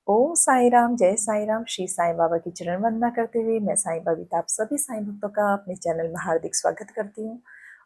ओम साई राम, जय साई राम। श्री साईं बाबा की चरण वंदना करते हुए मैं साईं बबीता आप सभी साईं भक्तों का अपने चैनल में हार्दिक स्वागत करती हूँ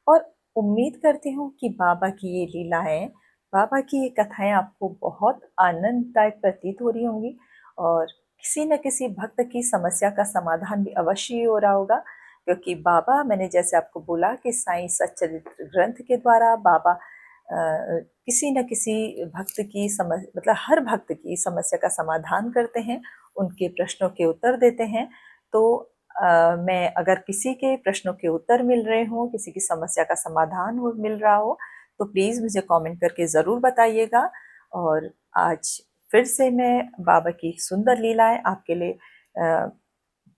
और उम्मीद करती हूँ कि बाबा की ये लीलाएं, बाबा की ये कथाएं आपको बहुत आनंददायक प्रतीत हो रही होंगी और किसी न किसी भक्त की समस्या का समाधान भी अवश्य ही हो रहा होगा, क्योंकि बाबा, मैंने जैसे आपको बोला कि साईं सच्चरित्र ग्रंथ के द्वारा बाबा किसी न किसी भक्त की मतलब हर भक्त की समस्या का समाधान करते हैं, उनके प्रश्नों के उत्तर देते हैं। तो मैं अगर किसी के प्रश्नों के उत्तर मिल रहे हों, किसी की समस्या का समाधान मिल रहा हो, तो प्लीज़ मुझे कमेंट करके ज़रूर बताइएगा। और आज फिर से मैं बाबा की सुंदर लीलाएं आपके लिए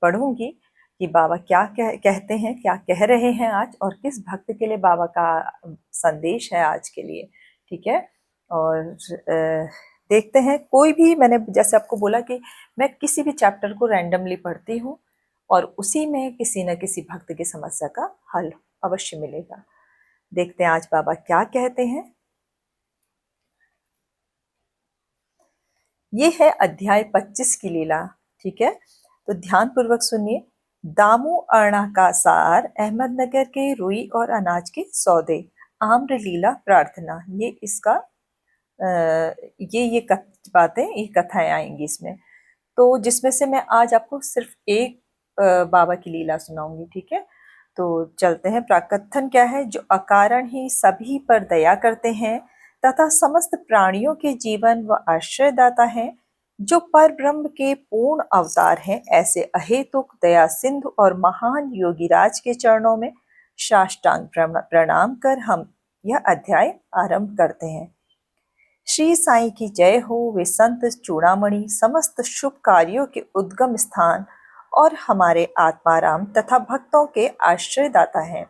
पढ़ूंगी कि बाबा क्या कहते हैं, क्या कह रहे हैं आज, और किस भक्त के लिए बाबा का संदेश है आज के लिए। ठीक है। और देखते हैं, कोई भी, मैंने जैसे आपको बोला कि मैं किसी भी चैप्टर को रैंडमली पढ़ती हूँ और उसी में किसी न किसी भक्त की समस्या का हल अवश्य मिलेगा। देखते हैं आज बाबा क्या कहते हैं। ये है अध्याय 25 की लीला। ठीक है, तो ध्यान पूर्वक सुनिए। दामू अर्णा का सार, अहमदनगर के रुई और अनाज के सौदे, आम्र लीला प्रार्थना। ये इसका ये बातें, ये कथाएं आएंगी इसमें। तो जिसमें से मैं आज आपको सिर्फ एक बाबा की लीला सुनाऊंगी। ठीक है, तो चलते हैं। प्राकथन क्या है? जो अकारण ही सभी पर दया करते हैं तथा समस्त प्राणियों के जीवन व आश्रयदाता हैं, जो पर ब्रह्म के पूर्ण अवतार हैं, ऐसे अहेतुक दया सिंधु और महान योगीराज के चरणों में साष्टांग प्रणाम कर हम यह अध्याय आरंभ करते हैं। श्री साईं की जय हो। वे संत चूड़ामणि समस्त शुभ कार्यों के उद्गम स्थान और हमारे आत्माराम तथा भक्तों के आश्रयदाता हैं।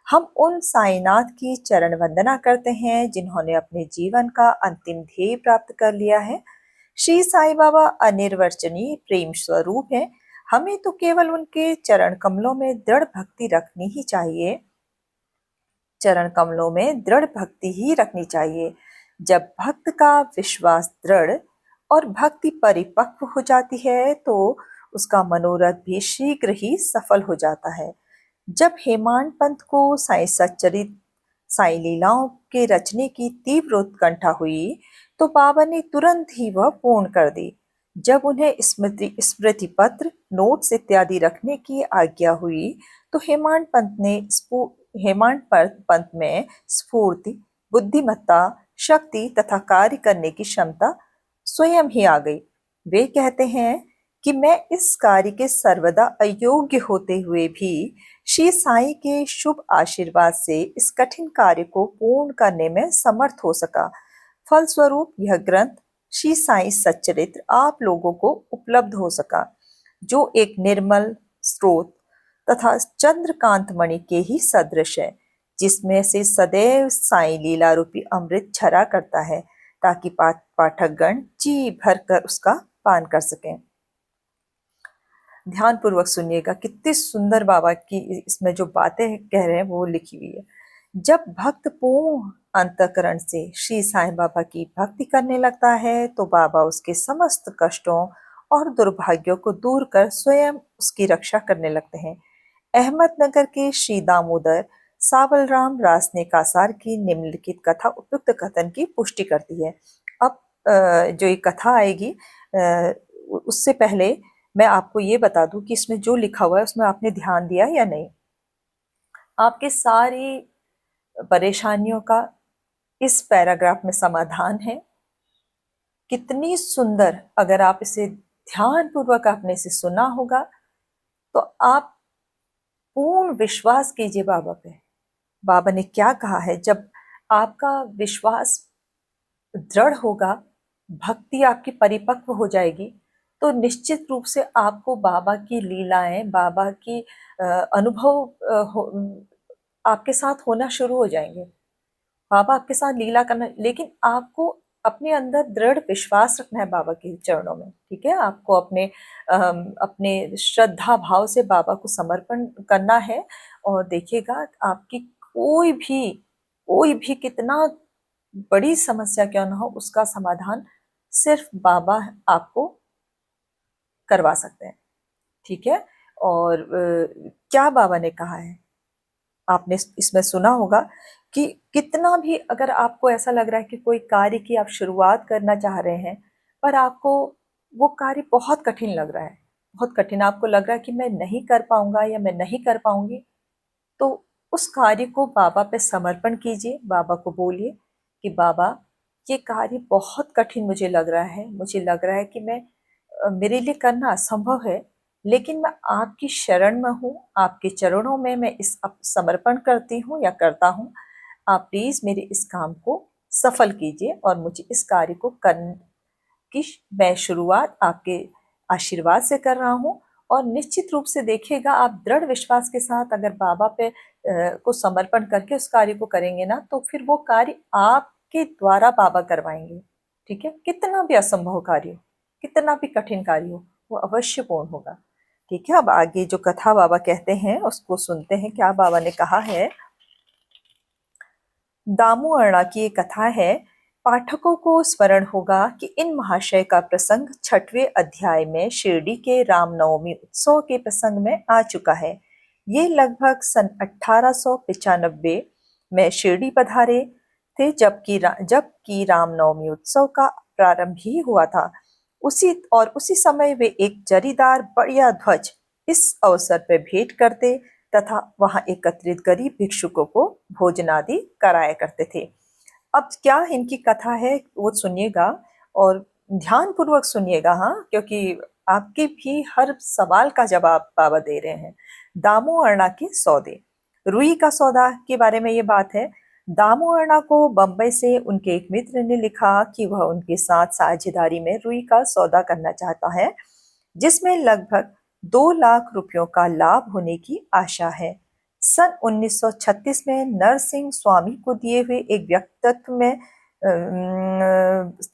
हम उन साईनाथ की चरण वंदना करते हैं जिन्होंने अपने जीवन का अंतिम ध्येय प्राप्त कर लिया है। श्री साईं बाबा अनिर्वचनीय प्रेम स्वरूप हैं। हमें तो केवल उनके चरण कमलों में दृढ़ भक्ति रखनी ही चाहिए। चरण कमलों में दृढ़ भक्ति ही रखनी चाहिए। जब भक्त का विश्वास दृढ़ और भक्ति परिपक्व हो जाती है तो उसका मनोरथ भी शीघ्र ही सफल हो जाता है। जब हेमांड पंत को साईं सच्चरित साईं लीलाओं के रचने की तीव्र उत्कंठा हुई तो बाबा ने तुरंत ही वह पूर्ण कर दी। जब उन्हें स्मृति पत्र, नोट्स इत्यादि रखने की आज्ञा हुई तो हेमांड पंत में स्फूर्ति, बुद्धिमत्ता, शक्ति तथा कार्य करने की क्षमता स्वयं ही आ गई। वे कहते हैं कि मैं इस कार्य के सर्वदा अयोग्य होते हुए भी श्री साईं के शुभ आशीर्वाद से इस कठिन कार्य को पूर्ण करने में समर्थ हो सका। फलस्वरूप यह ग्रंथ श्री साईं सच्चरित्र आप लोगों को उपलब्ध हो सका, जो एक निर्मल स्रोत तथा चंद्रकांत मणि के ही सदृश है, जिसमें से सदैव साईं लीला रूपी अमृत झरा करता है, ताकि पाठकगण जी भर कर उसका पान कर सकें। ध्यान पूर्वक सुनिएगा, कितनी सुंदर बाबा की इसमें जो बातें कह रहे हैं वो लिखी हुई है। जब भक्त पूर्ण अंतःकरण से श्री साईं बाबा की भक्ति करने लगता है तो बाबा उसके समस्त कष्टों और दुर्भाग्यों को दूर कर स्वयं उसकी रक्षा करने लगते हैं। अहमदनगर के श्री दामोदर सावलराम रास ने कासार की निम्नलिखित कथा उपयुक्त कथन की पुष्टि करती है। अब जो ये कथा आएगी उससे पहले मैं आपको ये बता दूं कि इसमें जो लिखा हुआ है उसमें आपने ध्यान दिया या नहीं। आपके सारी परेशानियों का इस पैराग्राफ में समाधान है। कितनी सुंदर, अगर आप इसे ध्यान पूर्वक आपने इसे सुना होगा तो आप पूर्ण विश्वास कीजिए बाबा पे। बाबा ने क्या कहा है? जब आपका विश्वास दृढ़ होगा, भक्ति आपकी परिपक्व हो जाएगी, तो निश्चित रूप से आपको बाबा की लीलाएं, बाबा की अनुभव आपके साथ होना शुरू हो जाएंगे। बाबा आपके साथ लीला करना, लेकिन आपको अपने अंदर दृढ़ विश्वास रखना है बाबा के चरणों में। ठीक है, आपको अपने श्रद्धा भाव से बाबा को समर्पण करना है। और देखिएगा, आपकी कोई भी कितना बड़ी समस्या क्यों ना हो, उसका समाधान सिर्फ बाबा आपको करवा सकते हैं, ठीक है। और क्या बाबा ने कहा है, आपने इसमें सुना होगा कि कितना भी अगर आपको ऐसा लग रहा है कि कोई कार्य की आप शुरुआत करना चाह रहे हैं, पर आपको वो कार्य बहुत कठिन लग रहा है, बहुत कठिन आपको लग रहा है कि मैं नहीं कर पाऊंगा या मैं नहीं कर पाऊंगी, तो उस कार्य को बाबा पे समर्पण कीजिए। बाबा को बोलिए कि बाबा, ये कार्य बहुत कठिन मुझे लग रहा है, मुझे लग रहा है कि मेरे लिए करना असंभव है, लेकिन मैं आपकी शरण में हूँ, आपके चरणों में मैं इस समर्पण करती हूँ या करता हूँ। आप प्लीज मेरे इस काम को सफल कीजिए और मुझे इस कार्य को करने की मैं शुरुआत आपके आशीर्वाद से कर रहा हूँ। और निश्चित रूप से देखिएगा, आप दृढ़ विश्वास के साथ अगर बाबा पे को समर्पण करके उस कार्य को करेंगे ना, तो फिर वो कार्य आपके द्वारा बाबा करवाएंगे, ठीक है। कितना भी असंभव कार्य हो, कितना भी कठिन कार्य हो, वो अवश्य पूर्ण होगा, ठीक है। अब आगे जो कथा बाबा कहते हैं उसको सुनते हैं, क्या बाबा ने कहा है। दामू अर्णा की एक कथा है। पाठकों को स्मरण होगा कि इन महाशय का प्रसंग 6वें अध्याय में शिरडी के रामनवमी उत्सव के प्रसंग में आ चुका है। ये लगभग सन 1895 में शिरडी पधारे थे, जबकि रामनवमी उत्सव का प्रारंभ ही हुआ था। उसी समय वे एक जरीदार बढ़िया ध्वज इस अवसर पर भेंट करते तथा वहां एकत्रित गरीब भिक्षुकों को भोजन आदि कराया करते थे। अब क्या इनकी कथा है वो सुनिएगा, और ध्यान पूर्वक सुनिएगा, हाँ, क्योंकि आपके भी हर सवाल का जवाब बाबा दे रहे हैं। दामू अर्णा के सौदे, रुई का सौदा के बारे में ये बात है। दामू अर्णा को बंबई से उनके एक मित्र ने लिखा कि वह उनके साथ साझेदारी में रुई का सौदा करना चाहता है, जिसमें लगभग 2 लाख रुपयों का लाभ होने की आशा है। सन 1936 में नरसिंह स्वामी को दिए हुए एक वक्तव्य में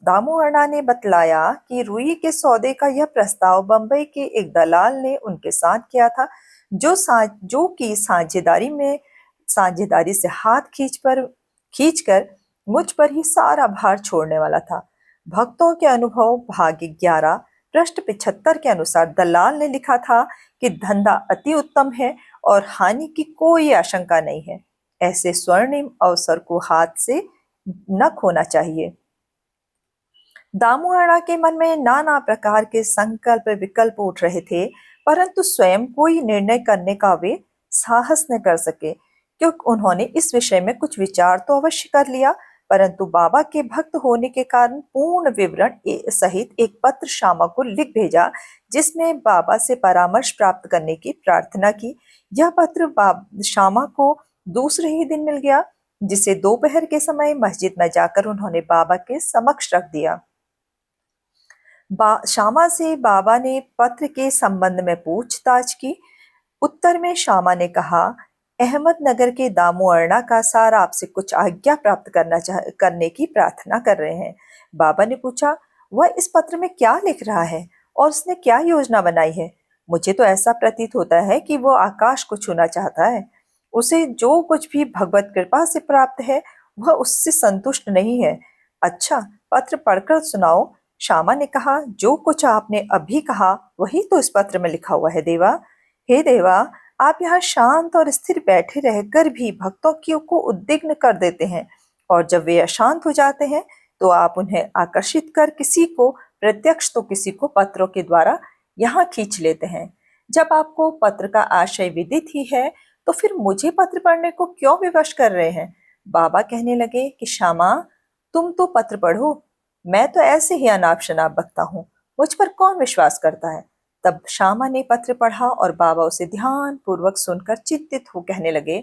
दामू अर्णा ने बतलाया कि रुई के सौदे का यह प्रस्ताव बंबई के एक दलाल ने उनके साथ किया था, जो कि साझेदारी से हाथ खींचकर मुझ पर ही सारा भार छोड़ने वाला था। भक्तों के अनुभव भाग 11 पृष्ठ 75 के अनुसार दलाल ने लिखा था कि धंधा अति उत्तम है और हानि की कोई आशंका नहीं है। ऐसे स्वर्णिम अवसर को हाथ से न खोना चाहिए। दामू अर्णा के मन में नाना प्रकार के संकल्प विकल्प उठ रहे थे, परंतु स्वयं कोई निर्णय करने का वे साहस न कर सके, क्योंकि उन्होंने इस विषय में कुछ विचार तो अवश्य कर लिया, परंतु बाबा के भक्त होने के कारण पूर्ण विवरण सहित एक पत्र श्यामा को लिख भेजा, जिसमें बाबा से परामर्श प्राप्त करने की प्रार्थना की। यह पत्र श्यामा को दूसरे ही दिन मिल गया, जिसे दोपहर के समय मस्जिद में जाकर उन्होंने बाबा के समक्ष रख दिया। श्यामा से बाबा ने पत्र के संबंध में पूछताछ की। उत्तर में श्यामा ने कहा, अहमदनगर के दामू अर्णा का सार आपसे कुछ आज्ञा प्राप्त करने की प्रार्थना कर रहे हैं। बाबा ने पूछा, वह इस पत्र में क्या लिख रहा है और उसने क्या योजना बनाई है? मुझे तो ऐसा प्रतीत होता है कि वो आकाश को छूना चाहता है। उसे जो कुछ भी भगवत कृपा से प्राप्त है वह उससे संतुष्ट नहीं है। अच्छा, पत्र पढ़कर सुनाओ। श्यामा ने कहा, जो कुछ आपने अभी कहा वही तो इस पत्र में लिखा हुआ है देवा। हे देवा, आप यहाँ शांत और स्थिर बैठे रहकर भी भक्तों को उद्विग्न कर देते हैं, और जब वे अशांत हो जाते हैं तो आप उन्हें आकर्षित कर किसी को प्रत्यक्ष तो किसी को पत्रों के द्वारा यहाँ खींच लेते हैं। जब आपको पत्र का आशय विदित ही है तो फिर मुझे पत्र पढ़ने को क्यों विवश कर रहे हैं? बाबा कहने लगे कि श्यामा, तुम तो पत्र पढ़ो, मैं तो ऐसे ही अनाप शनाप बकता हूँ, मुझ पर कौन विश्वास करता है? तब श्यामा ने पत्र पढ़ा और बाबा उसे ध्यान पूर्वक सुनकर चिंतित हो कहने लगे,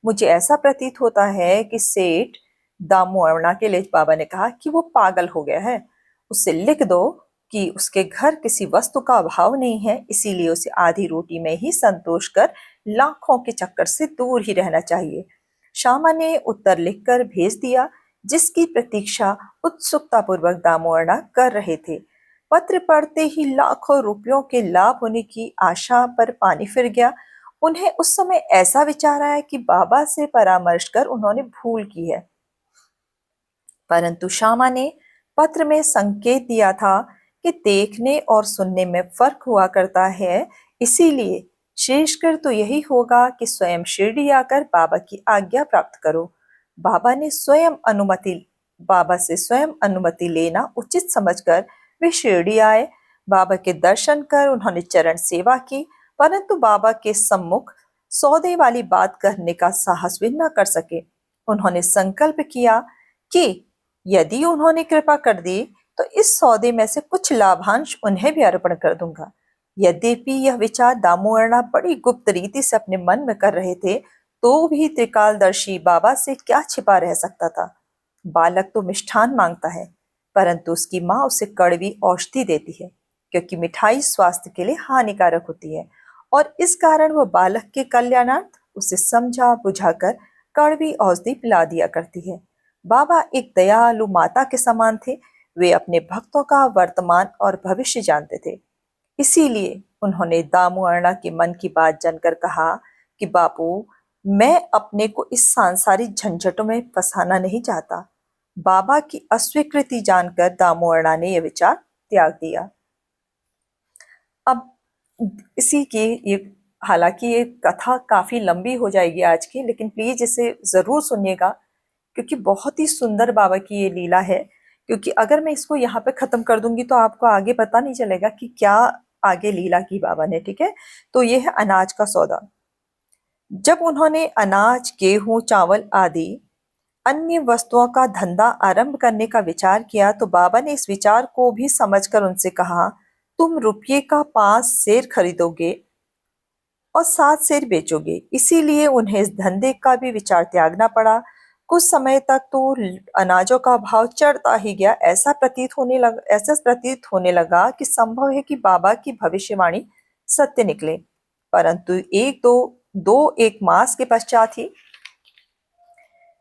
मुझे ऐसा प्रतीत होता है कि सेठ दामू अर्णा के लिए बाबा ने कहा कि वो पागल हो गया है। उससे लिख दो कि उसके घर किसी वस्तु का अभाव नहीं है, इसीलिए उसे आधी रोटी में ही संतोष कर लाखों के चक्कर से दूर ही रहना चाहिए। श्यामा ने उत्तर लिखकर भेज दिया, जिसकी प्रतीक्षा उत्सुकता पूर्वक दामू अर्णा कर रहे थे। पत्र पढ़ते ही लाखों रुपयों के लाभ होने की आशा पर पानी फिर गया। उन्हें उस समय ऐसा विचार आया कि बाबा से परामर्श कर उन्होंने भूल की है, परंतु श्यामा ने पत्र में संकेत दिया था कि देखने और सुनने में फर्क हुआ करता है, इसीलिए श्रेष्ठकर तो यही होगा कि स्वयं शिरडी आकर बाबा की आज्ञा प्राप्त करो। बाबा ने स्वयं अनुमति बाबा से स्वयं अनुमति लेना उचित समझकर वे शिरडी आए। बाबा के दर्शन कर उन्होंने चरण सेवा की, परंतु बाबा के सम्मुख सौदे वाली बात करने का साहस भी न कर सके। उन्होंने संकल्प किया कि यदि उन्होंने कृपा कर दी तो इस सौदे में से कुछ लाभांश उन्हें भी अर्पण कर दूंगा। यद्यपि यह विचार दामोदर बड़ी गुप्त रीति से अपने मन में कर रहे थे, तो भी त्रिकालदर्शी बाबा से क्या छिपा रह सकता था। बालक तो मिष्ठान मांगता है, परंतु उसकी माँ उसे कड़वी औषधि देती है, क्योंकि मिठाई स्वास्थ्य के लिए हानिकारक होती है, और इस कारण वह बालक के कल्याणार्थ उसे समझा बुझाकर कड़वी औषधि पिला दिया करती है। बाबा एक दयालु माता के समान थे। वे अपने भक्तों का वर्तमान और भविष्य जानते थे। इसीलिए उन्होंने दामोदर के मन की बात जानकर कहा कि बापू, मैं अपने को इस सांसारिक झंझटों में फंसाना नहीं चाहता। बाबा की अस्वीकृति जानकर दामोदर ने यह विचार त्याग दिया। अब इसी की ये, हालांकि ये कथा काफी लंबी हो जाएगी आज की, लेकिन प्लीज इसे जरूर सुनिएगा, क्योंकि बहुत ही सुंदर बाबा की ये लीला है। क्योंकि अगर मैं इसको यहाँ पे खत्म कर दूंगी तो आपको आगे पता नहीं चलेगा कि क्या आगे लीला की बाबा ने। ठीक है, तो ये है अनाज का सौदा। जब उन्होंने अनाज, गेहूं, चावल आदि अन्य वस्तुओं का धंधा आरंभ करने का विचार किया, तो बाबा ने इस विचार को भी समझकर उनसे कहा, तुम रुपये का 5 सेर खरीदोगे और 7 सेर बेचोगे। इसीलिए उन्हें इस धंधे का भी विचार त्यागना पड़ा। कुछ समय तक तो अनाजों का भाव चढ़ता ही गया। ऐसा प्रतीत होने लगा कि संभव है कि बाबा की भविष्यवाणी सत्य निकले। परंतु एक मास के पश्चात ही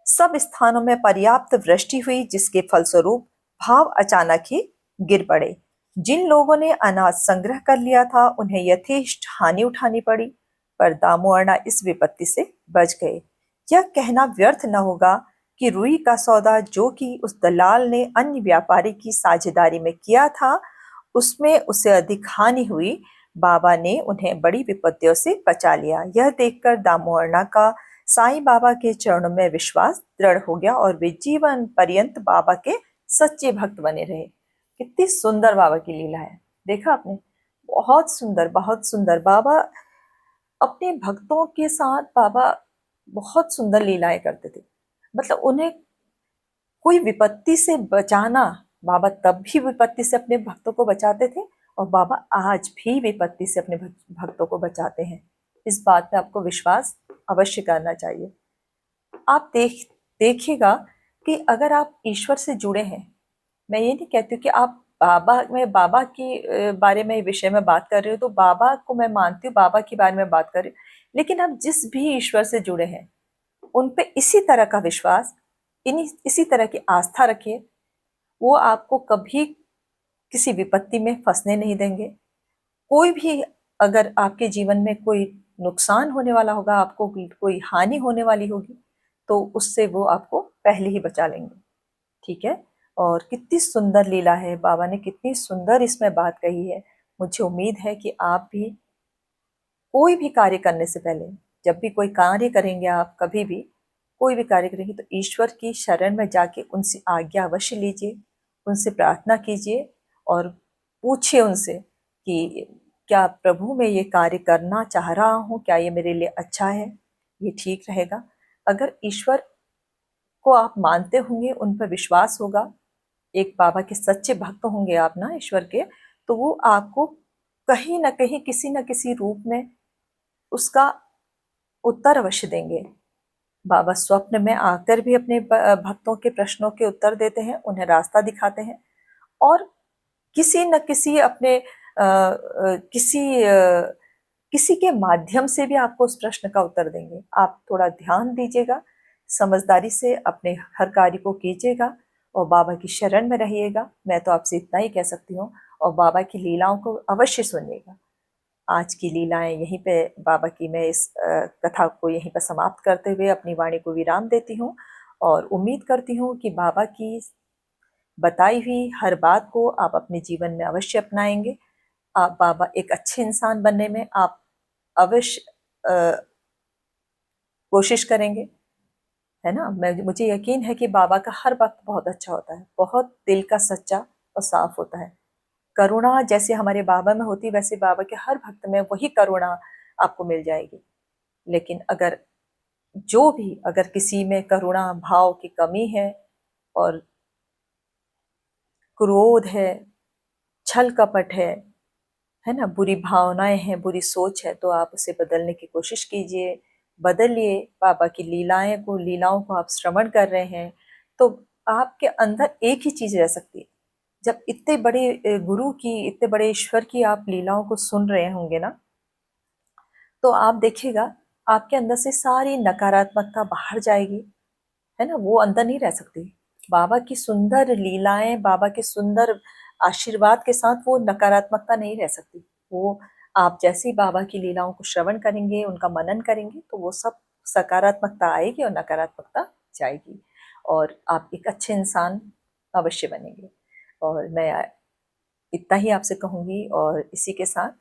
सब स्थानों में पर्याप्त वृष्टि हुई, जिसके फलस्वरूप भाव अचानक ही गिर पड़े। जिन लोगों ने अनाज संग्रह कर लिया था, उन्हें यथेष्ट हानि उठानी पड़ी, पर दामोदर इस विपत्ति से बच गए। यह कहना व्यर्थ न होगा कि रुई का सौदा, जो कि उस दलाल ने अन्य व्यापारी की साझेदारी में किया था, उसमें उसे अधिक हानि हुई। बाबा ने उन्हें बड़ी विपत्तियों से बचा लिया। यह देखकर दामोदर का साईं बाबा के चरणों में विश्वास दृढ़ हो गया और वे जीवन पर्यंत बाबा के सच्चे भक्त बने रहे। कितनी सुंदर बाबा की लीला है, देखा आपने? बहुत सुंदर, बहुत सुंदर। बाबा अपने भक्तों के साथ बाबा बहुत सुंदर लीलाएं करते थे। मतलब उन्हें कोई विपत्ति से बचाना, बाबा तब भी विपत्ति से अपने भक्तों को बचाते थे, और बाबा आज भी विपत्ति से अपने भक्तों को बचाते हैं। इस बात पे आपको विश्वास अवश्य करना चाहिए। आप देखिएगा कि अगर आप ईश्वर से जुड़े हैं, मैं ये नहीं कहती हूँ कि आप बाबा के बारे में विषय में बात कर रहे हो तो बाबा को मैं मानती हूँ, बाबा के बारे में बात कर रही हूँ, लेकिन आप जिस भी ईश्वर से जुड़े हैं उन पे इसी तरह का विश्वास, इसी तरह की आस्था रखिए। वो आपको कभी किसी विपत्ति में फंसने नहीं देंगे। कोई भी अगर आपके जीवन में कोई नुकसान होने वाला होगा, आपको कोई हानि होने वाली होगी, तो उससे वो आपको पहले ही बचा लेंगे। ठीक है, और कितनी सुंदर लीला है, बाबा ने कितनी सुंदर इसमें बात कही है। मुझे उम्मीद है कि आप भी कोई भी कार्य करने से पहले, जब भी कोई कार्य करेंगे, आप कभी भी कोई भी कार्य करेंगे, तो ईश्वर की शरण में जाके उनसे आज्ञा अवश्य लीजिए, उनसे प्रार्थना कीजिए और पूछिए उनसे कि क्या प्रभु मैं ये कार्य करना चाह रहा हूँ, क्या ये मेरे लिए अच्छा है, ये ठीक रहेगा। अगर ईश्वर को आप मानते होंगे, उन पर विश्वास होगा, एक बाबा के सच्चे भक्त होंगे आप ना ईश्वर के, तो वो आपको कहीं ना कहीं किसी न किसी रूप में उसका उत्तर अवश्य देंगे। बाबा स्वप्न में आकर भी अपने भक्तों के प्रश्नों के उत्तर देते हैं, उन्हें रास्ता दिखाते हैं, और किसी न किसी अपने किसी के माध्यम से भी आपको उस प्रश्न का उत्तर देंगे। आप थोड़ा ध्यान दीजिएगा, समझदारी से अपने हर कार्य को कीजिएगा और बाबा की शरण में रहिएगा। मैं तो आपसे इतना ही कह सकती हूँ, और बाबा की लीलाओं को अवश्य सुनिएगा। आज की लीलाएं यहीं पे बाबा की, मैं इस कथा को यहीं पर समाप्त करते हुए अपनी वाणी को विराम देती हूँ, और उम्मीद करती हूँ कि बाबा की बताई हुई हर बात को आप अपने जीवन में अवश्य अपनाएंगे। आप बाबा एक अच्छे इंसान बनने में आप अवश्य कोशिश करेंगे, है ना? मुझे यकीन है कि बाबा का हर वक्त बहुत अच्छा होता है, बहुत दिल का सच्चा और साफ होता है। करुणा जैसे हमारे बाबा में होती, वैसे बाबा के हर भक्त में वही करुणा आपको मिल जाएगी। लेकिन अगर किसी में करुणा भाव की कमी है और क्रोध है, छल कपट है ना, बुरी भावनाएं हैं, बुरी सोच है, तो आप उसे बदलने की कोशिश कीजिए, बदलिए। बाबा की लीलाओं को आप श्रवण कर रहे हैं, तो आपके अंदर एक ही चीज रह सकती है। जब इतने बड़े गुरु की, इतने बड़े ईश्वर की आप लीलाओं को सुन रहे होंगे ना, तो आप देखिएगा आपके अंदर से सारी नकारात्मकता बाहर जाएगी, है ना, वो अंदर नहीं रह सकती। बाबा की सुंदर लीलाएं, बाबा के सुंदर आशीर्वाद के साथ वो नकारात्मकता नहीं रह सकती। वो आप जैसे ही बाबा की लीलाओं को श्रवण करेंगे, उनका मनन करेंगे, तो वो सब सकारात्मकता आएगी और नकारात्मकता जाएगी, और आप एक अच्छे इंसान अवश्य बनेंगे। और मैं इतना ही आपसे कहूंगी, और इसी के साथ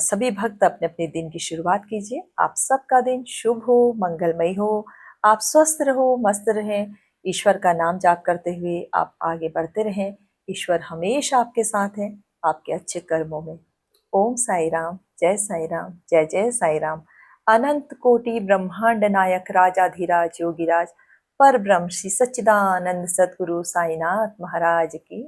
सभी भक्त अपने अपने दिन की शुरुआत कीजिए। आप सबका दिन शुभ हो, मंगलमय हो, आप स्वस्थ रहो, मस्त रहें, ईश्वर का नाम जाप करते हुए आप आगे बढ़ते रहें। ईश्वर हमेशा आपके साथ है, आपके अच्छे कर्मों में। ओम साई राम, जय साई राम, जय जय साई राम। अनंत कोटि ब्रह्मांड नायक राजाधिराज योगिराज पर ब्रह्म श्री सच्चिदानंद सदगुरु साईनाथ महाराज की